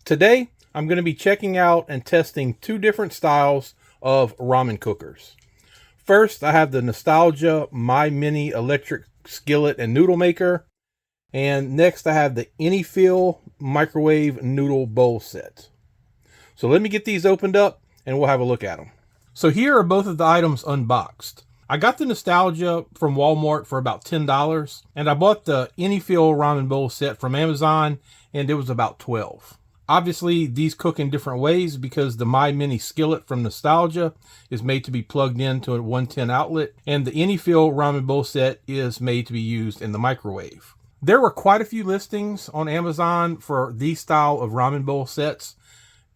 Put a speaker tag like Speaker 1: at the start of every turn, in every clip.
Speaker 1: Today, I'm going to be checking out and testing two different styles of ramen cookers. First, I have the Nostalgia My Mini Electric Skillet and Noodle Maker. And next, I have the Anyfeel Microwave Noodle Bowl Set. So let me get these opened up and we'll have a look at them. So here are both of the items unboxed. I got the Nostalgia from Walmart for about $10, and I bought the Anyfeel Ramen Bowl Set from Amazon, and it was about $12. Obviously, these cook in different ways because the My Mini Skillet from Nostalgia is made to be plugged into a 110 outlet, and the Anyfeel Ramen Bowl Set is made to be used in the microwave. There were quite a few listings on Amazon for these style of ramen bowl sets,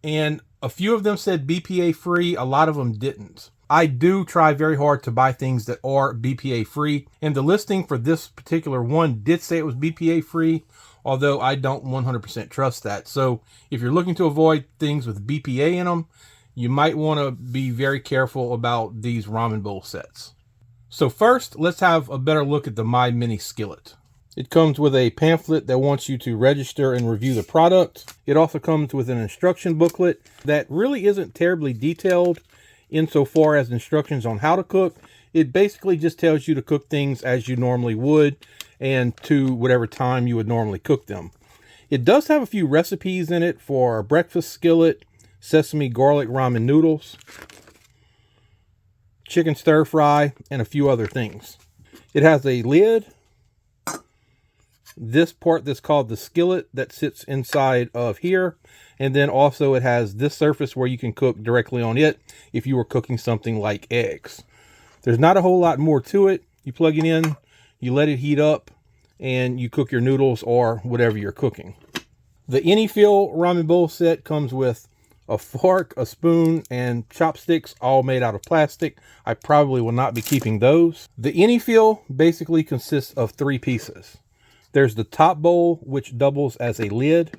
Speaker 1: and a few of them said BPA free, a lot of them didn't. I do try very hard to buy things that are BPA free, and the listing for this particular one did say it was BPA free, although I don't 100% trust that. So if you're looking to avoid things with BPA in them, you might want to be very careful about these ramen bowl sets. So first, let's have a better look at the My Mini Skillet. It comes with a pamphlet that wants you to register and review the product. It also comes with an instruction booklet that really isn't terribly detailed insofar as instructions on how to cook. It basically just tells you to cook things as you normally would and to whatever time you would normally cook them. It does have a few recipes in it for a breakfast skillet, sesame garlic ramen noodles, chicken stir fry, and a few other things. It has a lid, this part that's called the skillet that sits inside of here, and then also it has this surface where you can cook directly on it if you were cooking something like eggs. There's not a whole lot more to it. You plug it in, you let it heat up, and you cook your noodles or whatever you're cooking. The Anyfeel Ramen Bowl Set comes with a fork, a spoon, and chopsticks, all made out of plastic. I probably will not be keeping those. The Anyfeel basically consists of three pieces. There's the top bowl, which doubles as a lid,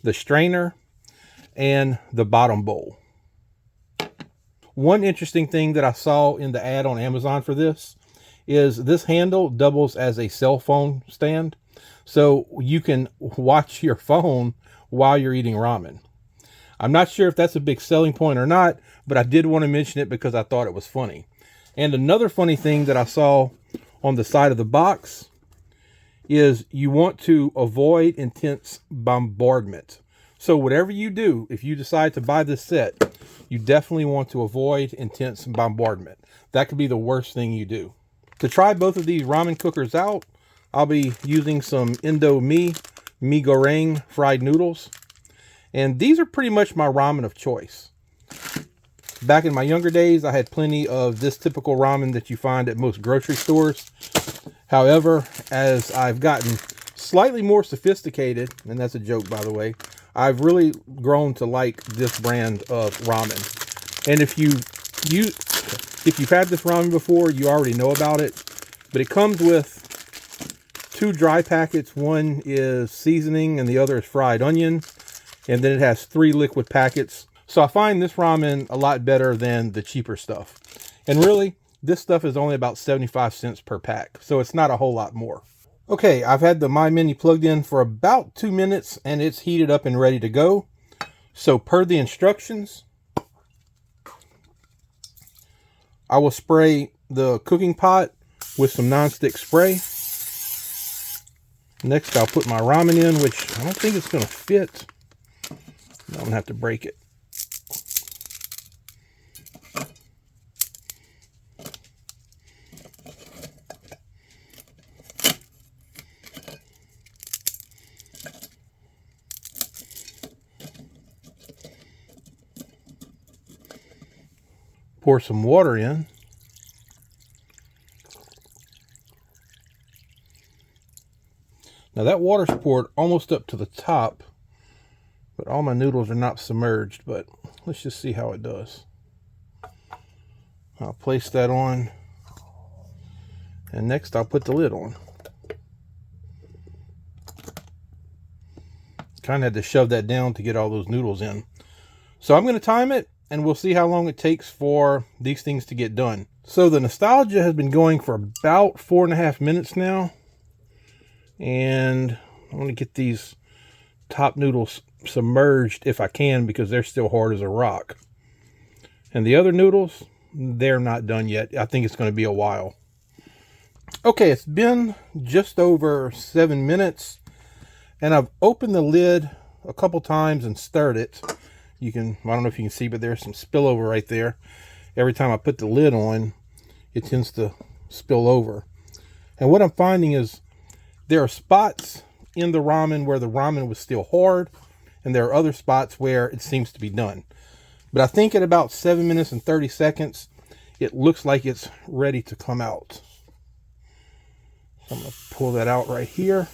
Speaker 1: the strainer, and the bottom bowl. One interesting thing that I saw in the ad on Amazon for this is this handle doubles as a cell phone stand. So you can watch your phone while you're eating ramen. I'm not sure if that's a big selling point or not, but I did want to mention it because I thought it was funny. And another funny thing that I saw on the side of the box is you want to avoid intense bombardment. So whatever you do, if you decide to buy this set, you definitely want to avoid intense bombardment. That could be the worst thing you do. To try both of these ramen cookers out, I'll be using some Mi Goreng fried noodles. And these are pretty much my ramen of choice. Back in my younger days, I had plenty of this typical ramen that you find at most grocery stores. However, as I've gotten slightly more sophisticated, and that's a joke by the way, I've really grown to like this brand of ramen. And if you've had this ramen before, you already know about it. But it comes with two dry packets. One is seasoning and the other is fried onion. And then it has 3 liquid packets. So I find this ramen a lot better than the cheaper stuff. And really, this stuff is only about 75 cents per pack. So it's not a whole lot more. Okay, I've had the My Mini plugged in for about 2 minutes and it's heated up and ready to go. So per the instructions, I will spray the cooking pot with some nonstick spray. Next, I'll put my ramen in, which I don't think it's going to fit. I'm going to have to break it. Pour some water in. Now that water's poured almost up to the top, but all my noodles are not submerged, but let's just see how it does. I'll place that on, and next I'll put the lid on. Kind of had to shove that down to get all those noodles in. So I'm going to time it, and we'll see how long it takes for these things to get done. So the Nostalgia has been going for about 4.5 minutes now. And I want to get these top noodles submerged if I can, because they're still hard as a rock. And the other noodles, they're not done yet. I think it's going to be a while. Okay, it's been just over 7 minutes, and I've opened the lid a couple times and stirred it. I don't know if you can see, but there's some spillover right there. Every time I put the lid on, it tends to spill over. And what I'm finding is there are spots in the ramen where the ramen was still hard, and there are other spots where it seems to be done. But I think at about 7 minutes and 30 seconds, it looks like it's ready to come out. So I'm going to pull that out right here.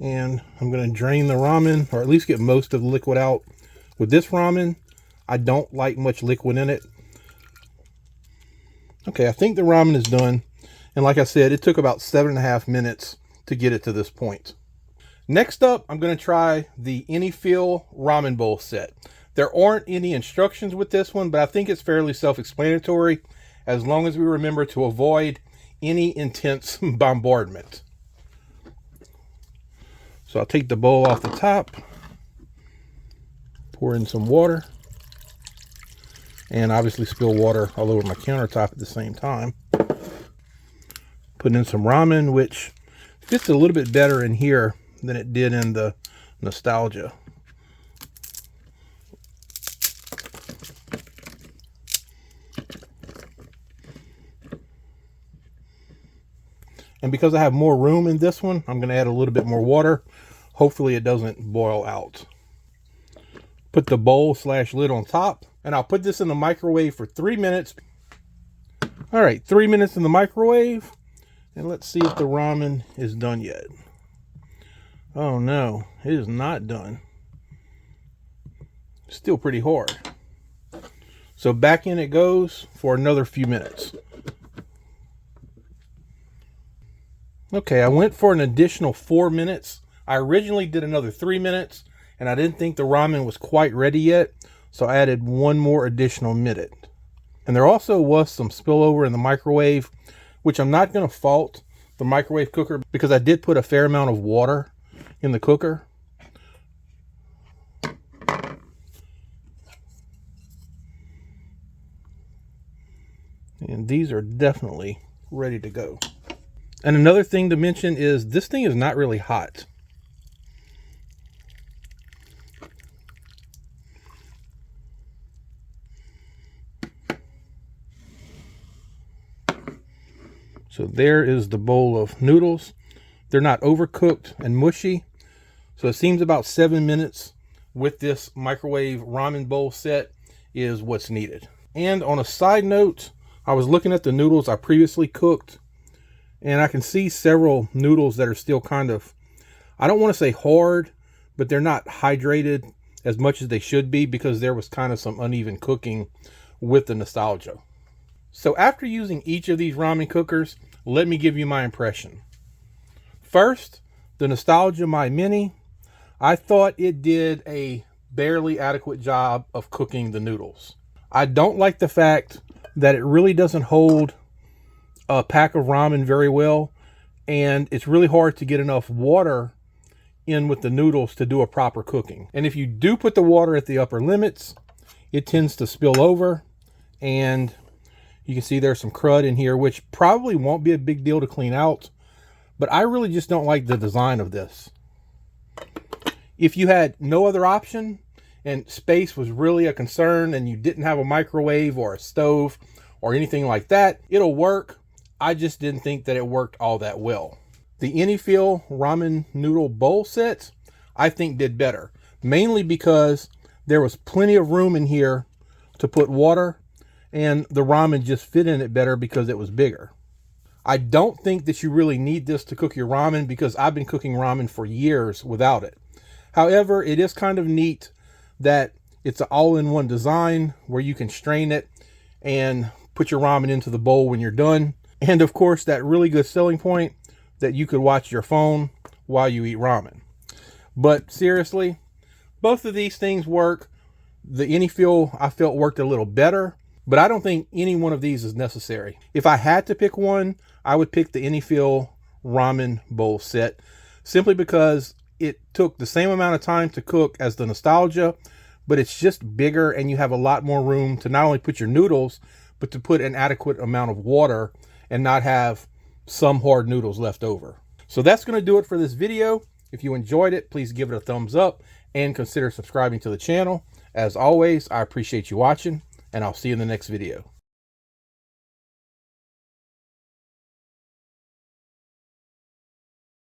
Speaker 1: And I'm going to drain the ramen, or at least get most of the liquid out. With this ramen, I don't like much liquid in it. Okay, I think the ramen is done. And like I said, it took about 7.5 minutes to get it to this point. Next up, I'm going to try the Anyfeel ramen bowl set. There aren't any instructions with this one, but I think it's fairly self-explanatory as long as we remember to avoid any intense bombardment. So I'll take the bowl off the top, pour in some water, and obviously spill water all over my countertop at the same time. Put in some ramen, which fits a little bit better in here than it did in the Nostalgia. And because I have more room in this one, I'm going to add a little bit more water. Hopefully it doesn't boil out. Put the bowl / lid on top, and I'll put this in the microwave for 3 minutes. All right, 3 minutes in the microwave, and let's see if the ramen is done yet. Oh no, it is not done. Still pretty hard. So back in it goes for another few minutes. Okay, I went for an additional 4 minutes. I originally did another 3 minutes, and I didn't think the ramen was quite ready yet, so I added one more additional minute. And there also was some spillover in the microwave, which I'm not going to fault the microwave cooker, because I did put a fair amount of water in the cooker. And these are definitely ready to go. And another thing to mention is this thing is not really hot. So there is the bowl of noodles. They're not overcooked and mushy. So it seems about 7 minutes with this microwave ramen bowl set is what's needed. And on a side note, I was looking at the noodles I previously cooked, and I can see several noodles that are still kind of, I don't want to say hard, but they're not hydrated as much as they should be, because there was kind of some uneven cooking with the Nostalgia. So after using each of these ramen cookers, let me give you my impression. First, the Nostalgia My Mini, I thought it did a barely adequate job of cooking the noodles. I don't like the fact that it really doesn't hold a pack of ramen very well, and it's really hard to get enough water in with the noodles to do a proper cooking. And if you do put the water at the upper limits, it tends to spill over, and you can see there's some crud in here, which probably won't be a big deal to clean out, but I really just don't like the design of this. If you had no other option and space was really a concern, and you didn't have a microwave or a stove or anything like that, it'll work. I just didn't think that it worked all that well. The Anyfeel ramen noodle bowl sets, I think, did better, mainly because there was plenty of room in here to put water, and the ramen just fit in it better because it was bigger. I don't think that you really need this to cook your ramen, because I've been cooking ramen for years without it. However, it is kind of neat that it's an all-in-one design where you can strain it and put your ramen into the bowl when you're done. And of course, that really good selling point that you could watch your phone while you eat ramen. But seriously, both of these things work. The Anyfeel, I felt, worked a little better, but I don't think any one of these is necessary. If I had to pick one, I would pick the Anyfeel ramen bowl set, simply because it took the same amount of time to cook as the Nostalgia, but it's just bigger and you have a lot more room to not only put your noodles, but to put an adequate amount of water and not have some hard noodles left over. So that's going to do it for this video. If you enjoyed it, please give it a thumbs up and consider subscribing to the channel. As always, I appreciate you watching, and I'll see you in the next video.